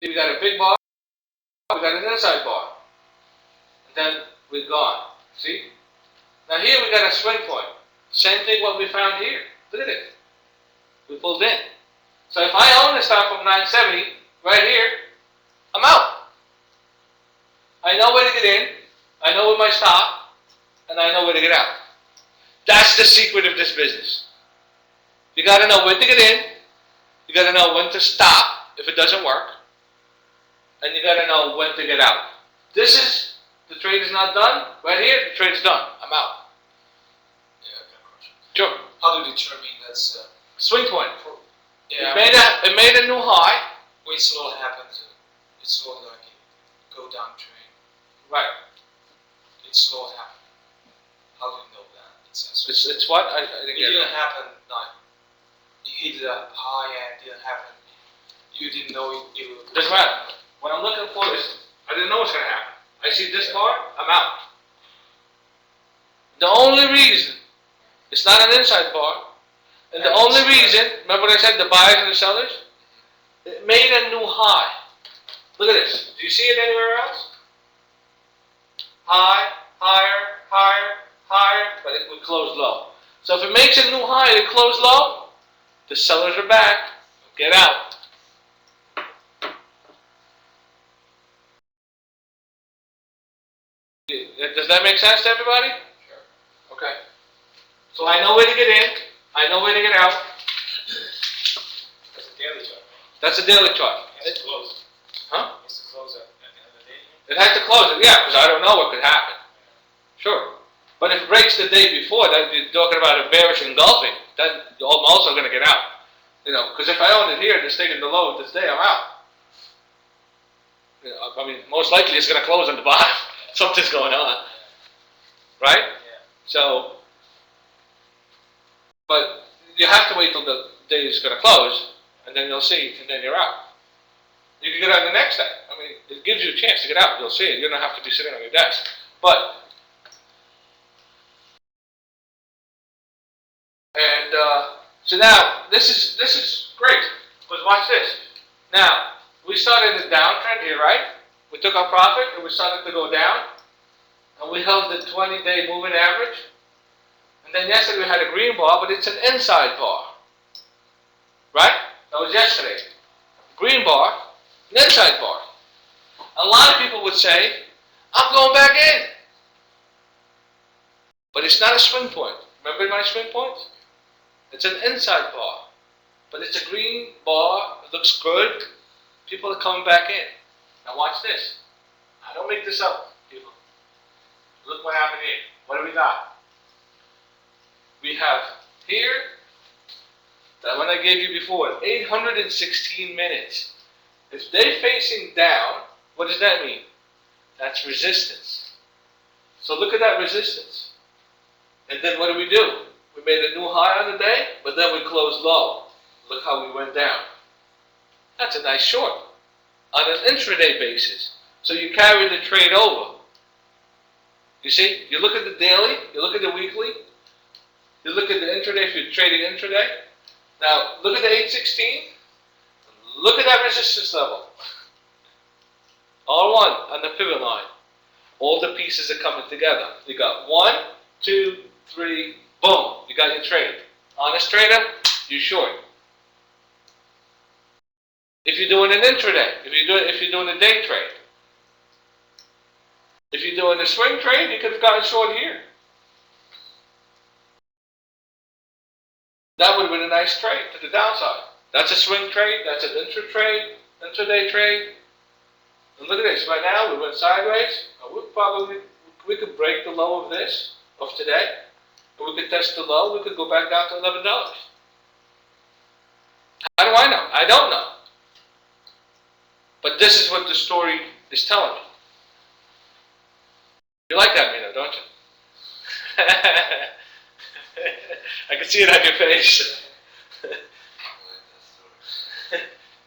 We got a big bar, we got an inside bar. And then we're gone. See? Now here we got a swing point. Same thing what we found here. Look at it. We pulled in. So if I own the stock from 970, right here, I'm out. I know where to get in, I know where my stop, and I know where to get out. That's the secret of this business. You got to know when to get in, you got to know when to stop if it doesn't work, and you got to know when to get out. This is, the trade is not done, right here, the trade's done, I'm out. Yeah, I got a question. Sure. How do you determine that's swing point? Yeah, It made a new high. when slow happens, it's slow like it go down train. Right. It's slow happen. How do you know that? It's what? I didn't It get didn't it. happen like you hit the high and it didn't happen. You didn't know it would. Doesn't matter. What I'm looking for is, I didn't know what's going to happen. I see this bar, I'm out. The only reason, it's not an inside bar, and the only reason, remember what I said, the buyers and the sellers? It made a new high. Look at this. Do you see it anywhere else? High, higher, higher, higher, but it would close low. So if it makes a new high and it closed low, the sellers are back. Get out. Does that make sense to everybody? Sure. Okay. So I know where to get in. I know where to get out. That's a daily chart. That's a daily chart. It's close. Huh? It's to close at the end of the day. It has to close it, yeah, because I don't know what could happen. Sure. But if it breaks the day before, then you're talking about a bearish engulfing, then I'm also going to get out. You know, because if I own it here and it's taking the low of this day, I'm out. You know, I mean, most likely it's going to close on the bottom. Something's going on. Right? Yeah. So, but you have to wait till the day is going to close, and then you'll see, and then you're out. You can get out the next day. I mean, it gives you a chance to get out. You'll see it. You don't have to be sitting on your desk. But, and so now this is great. Because watch this. Now we started the downtrend here, right? We took our profit and we started to go down, and we held the 20-day moving average. And then yesterday we had a green bar, but it's an inside bar, right? That was yesterday. Green bar, an inside bar. A lot of people would say, I'm going back in. But it's not a swing point. Remember my swing points? It's an inside bar. But it's a green bar. It looks good. People are coming back in. Now watch this. I don't make this up, people. Look what happened here. What do we got? We have here, that one I gave you before, 816 minutes. If they're facing down, what does that mean? That's resistance. So look at that resistance. And then what do? We made a new high on the day, but then we closed low. Look how we went down. That's a nice short on an intraday basis. So you carry the trade over. You see, you look at the daily, you look at the weekly, you look at the intraday if you're trading intraday. Now look at the 816. Look at that resistance level. All one on the pivot line. All the pieces are coming together. You got 1, 2, 3, boom. You got your trade. Honest trader, you short. If you're doing an intraday, if you're doing a day trade, if you're doing a swing trade, you could have gotten short here. That would have been a nice trade to the downside. That's a swing trade. That's an intraday trade. And look at this. Right now, we went sideways. We could break the low of this, of today. But we could test the low. We could go back down to $11. How do I know? I don't know. But this is what the story is telling me. You like that, Mino, don't you? I can see it on your face.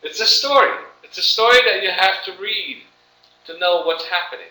It's a story. It's a story that you have to read to know what's happening.